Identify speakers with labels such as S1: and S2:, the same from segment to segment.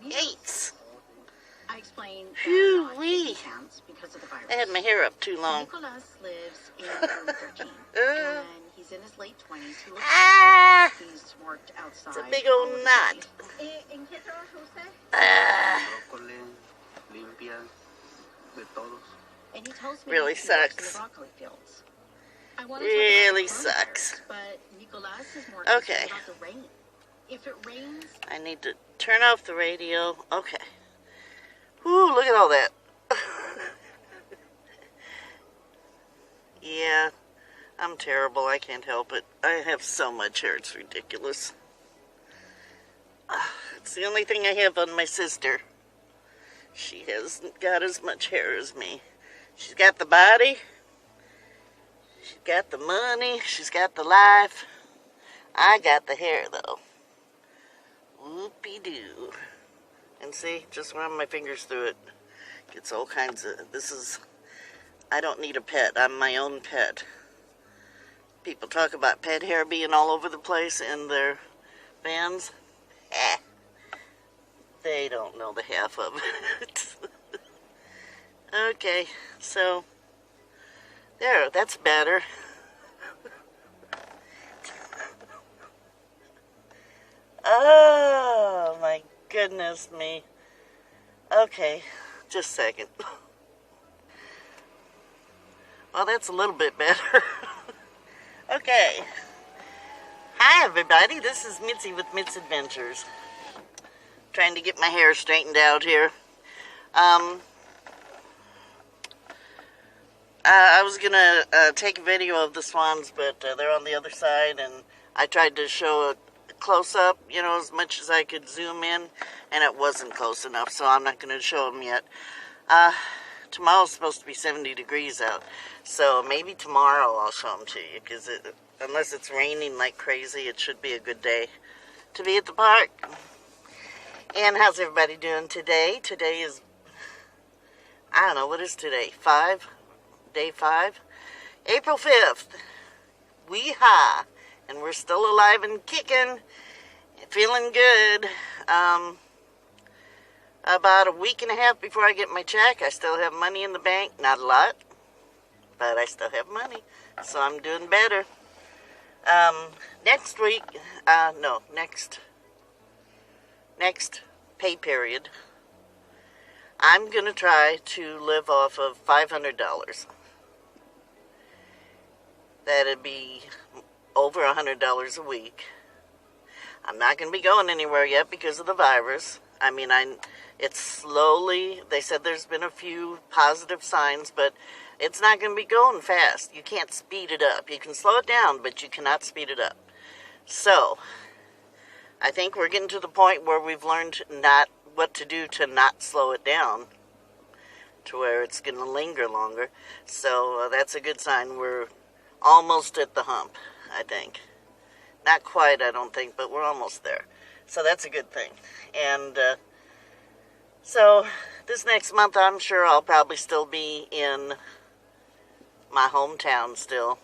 S1: Yikes. I explained Phew-wee. Because of the virus. I had my hair up too long. Nicholas lives in room 13, and he's in his late 20s. He looks like he's worked outside. It's a big old knot. And he tells me really sucks. Really sucks. But Nicholas is more okay. About the rain. If it rains, I need to turn off the radio. Okay. Ooh, look at all that. Yeah, I'm terrible. I can't help it. I have so much hair. It's ridiculous. It's the only thing I have on my sister. She hasn't got as much hair as me. She's got the body. She's got the money. She's got the life. I got the hair, though. Whoopie-doo. And see, just run my fingers through it. Gets all kinds of... This is... I don't need a pet. I'm my own pet. People talk about pet hair being all over the place in their vans. They don't know the half of it. Okay, so... There, that's better. Oh, my goodness me. Okay, just a second. Well, that's a little bit better. Okay. Hi, everybody. This is Mitzi with Mit's Adventures. Trying to get my hair straightened out here. I was going to take a video of the swans, but they're on the other side, and I tried to show a close-up, you know, as much as I could zoom in, and it wasn't close enough, so I'm not going to show them yet. Tomorrow's supposed to be 70 degrees out, so maybe tomorrow I'll show them to you, because unless it's raining like crazy, it should be a good day to be at the park. And how's everybody doing today? Today is, I don't know, what is today? Day 5? April 5th. Wee-ha! And we're still alive and kicking, feeling good. About a week and a half before I get my check, I still have money in the bank. Not a lot, but I still have money, so I'm doing better. Next week, next pay period, I'm going to try to live off of $500. That'd be over $100 a week. I'm not going to be going anywhere yet because of the virus. I mean, it's slowly, they said there's been a few positive signs, but it's not going to be going fast. You can't speed it up. You can slow it down, but you cannot speed it up. So, I think we're getting to the point where we've learned not what to do to not slow it down, to where it's going to linger longer. So, that's a good sign. We're almost at the hump, I think. Not quite, I don't think, but we're almost there. So that's a good thing. And so this next month, I'm sure I'll probably still be in my hometown still.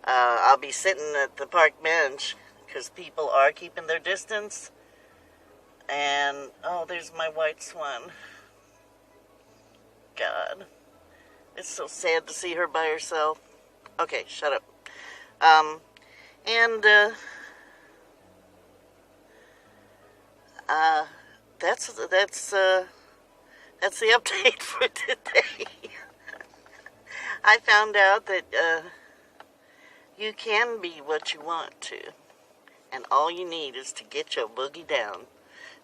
S1: I'll be sitting at the park bench because people are keeping their distance. And, oh, there's my white swan. God. It's so sad to see her by herself. Okay, shut up. That's the update for today. I found out that you can be what you want to, and all you need is to get your boogie down.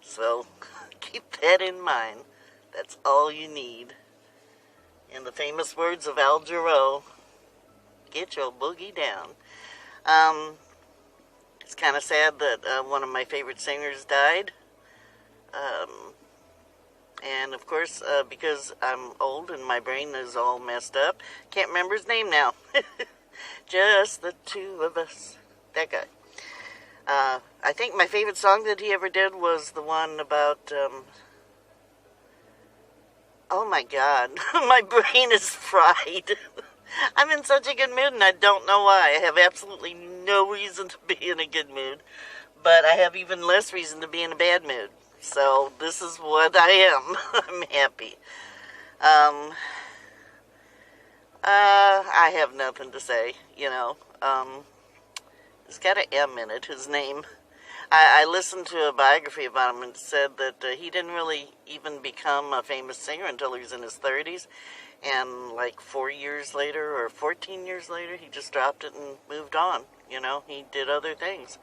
S1: So keep that in mind. That's all you need. In the famous words of Al Jarreau, get your boogie down. It's kind of sad that one of my favorite singers died. And of course, because I'm old and my brain is all messed up, can't remember his name now. Just the two of us. That guy. I think my favorite song that he ever did was the one about, oh my God, my brain is fried. I'm in such a good mood and I don't know why. I have absolutely no reason to be in a good mood, but I have even less reason to be in a bad mood. So this is what I am. I'm happy. I have nothing to say, you know. It's got an M in it, his name. I listened to a biography about him and said that he didn't really even become a famous singer until he was in his 30s. And like 4 years later or 14 years later, he just dropped it and moved on. You know, he did other things.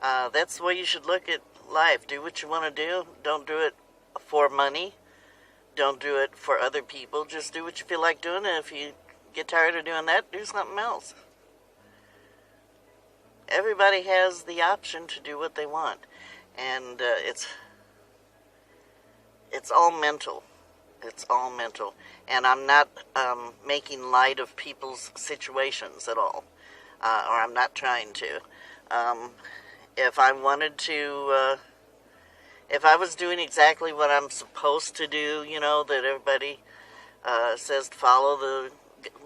S1: That's the way you should look at life. Do what you want to do. Don't do it for money. Don't do it for other people. Just do what you feel like doing. And if you get tired of doing that, do something else. Everybody has the option to do what they want. And it's all mental. It's all mental. And I'm not making light of people's situations at all. Or I'm not trying to. If I wanted to, if I was doing exactly what I'm supposed to do, you know, that everybody says to follow the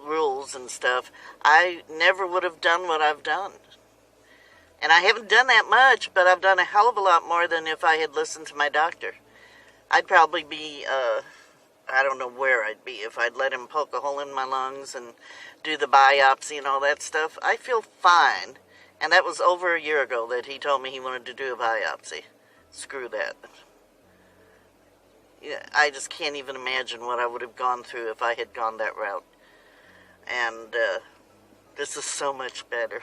S1: rules and stuff, I never would have done what I've done. And I haven't done that much, but I've done a hell of a lot more than if I had listened to my doctor. I'd probably be, I don't know where I'd be if I'd let him poke a hole in my lungs and do the biopsy and all that stuff. I feel fine. And that was over a year ago that he told me he wanted to do a biopsy. Screw that. Yeah, I just can't even imagine what I would have gone through if I had gone that route. And this is so much better.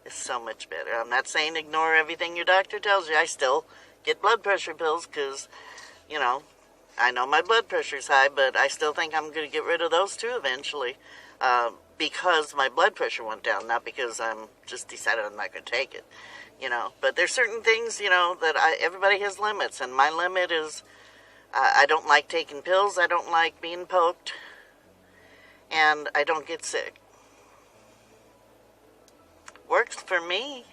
S1: It's so much better. I'm not saying ignore everything your doctor tells you. I still get blood pressure pills because, you know, I know my blood pressure's high, but I still think I'm going to get rid of those too eventually because my blood pressure went down, not because I'm just decided I'm not going to take it, you know. But there's certain things, you know, that everybody has limits, and my limit is I don't like taking pills, I don't like being poked, and I don't get sick. Works for me.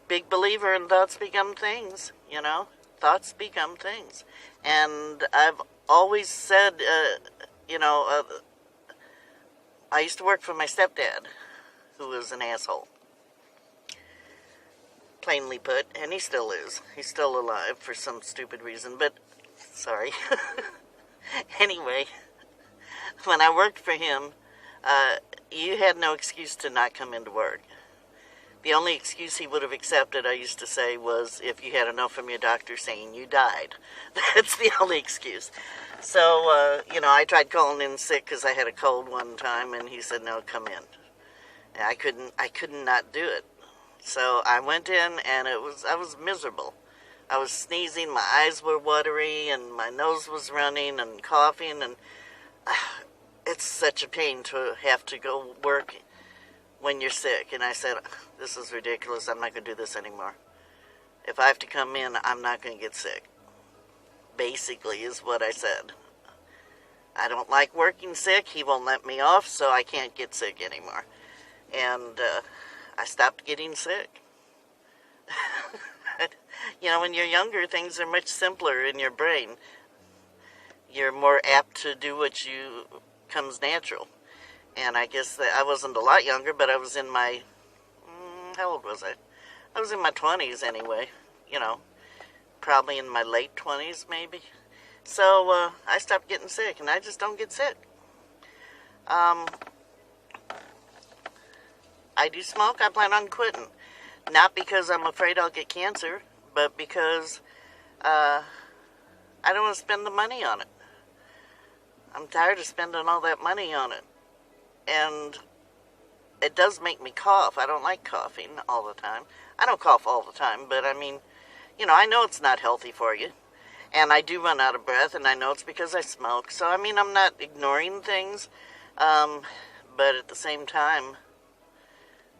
S1: Big believer in thoughts become things, you know. Thoughts become things. And I've always said, you know, I used to work for my stepdad, who was an asshole. Plainly put, and he still is. He's still alive for some stupid reason, but, sorry. Anyway, when I worked for him, you had no excuse to not come into work. The only excuse he would have accepted, I used to say, was if you had a note from your doctor saying you died. That's the only excuse. So, you know, I tried calling in sick because I had a cold one time, and he said, no, come in. And I couldn't not do it. So I went in, and I was miserable. I was sneezing, my eyes were watery, and my nose was running, and coughing, and it's such a pain to have to go work when you're sick. And I said, this is ridiculous. I'm not going to do this anymore. If I have to come in, I'm not going to get sick. Basically is what I said. I don't like working sick. He won't let me off, so I can't get sick anymore. And I stopped getting sick. You know, when you're younger, things are much simpler in your brain. You're more apt to do what comes natural. And I guess that I wasn't a lot younger, but I was in my, how old was I? I was in my 20s anyway, you know, probably in my late 20s maybe. So I stopped getting sick, and I just don't get sick. I do smoke. I plan on quitting. Not because I'm afraid I'll get cancer, but because I don't want to spend the money on it. I'm tired of spending all that money on it. And it does make me cough. I don't like coughing all the time. I don't cough all the time, but I mean, you know, I know it's not healthy for you. And I do run out of breath, and I know it's because I smoke. So, I mean, I'm not ignoring things. But at the same time,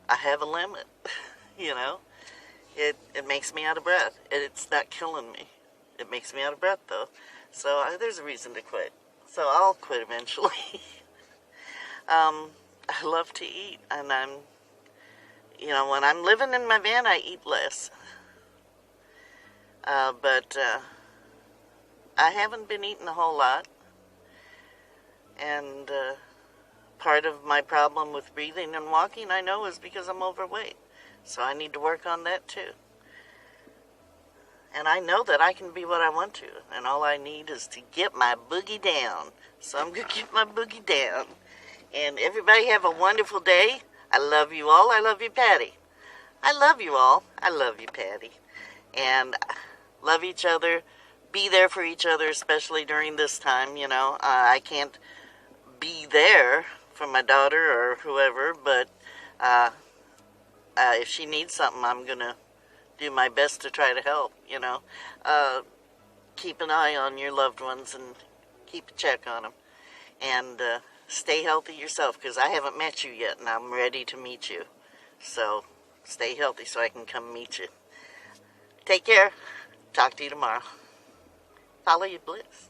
S1: I have a limit, you know. It makes me out of breath. It's not killing me. It makes me out of breath, though. So there's a reason to quit. So I'll quit eventually. I love to eat, and you know, when I'm living in my van, I eat less. But I haven't been eating a whole lot, and part of my problem with breathing and walking, I know, is because I'm overweight. So I need to work on that too. And I know that I can be what I want to. And all I need is to get my boogie down. So I'm going to get my boogie down. And everybody have a wonderful day. I love you all. I love you, Patty. I love you all. I love you, Patty. And love each other. Be there for each other, especially during this time, you know. I can't be there for my daughter or whoever, but if she needs something, I'm going to do my best to try to help, you know. Keep an eye on your loved ones and keep a check on them. And stay healthy yourself, because I haven't met you yet, and I'm ready to meet you. So stay healthy so I can come meet you. Take care. Talk to you tomorrow. Follow your bliss.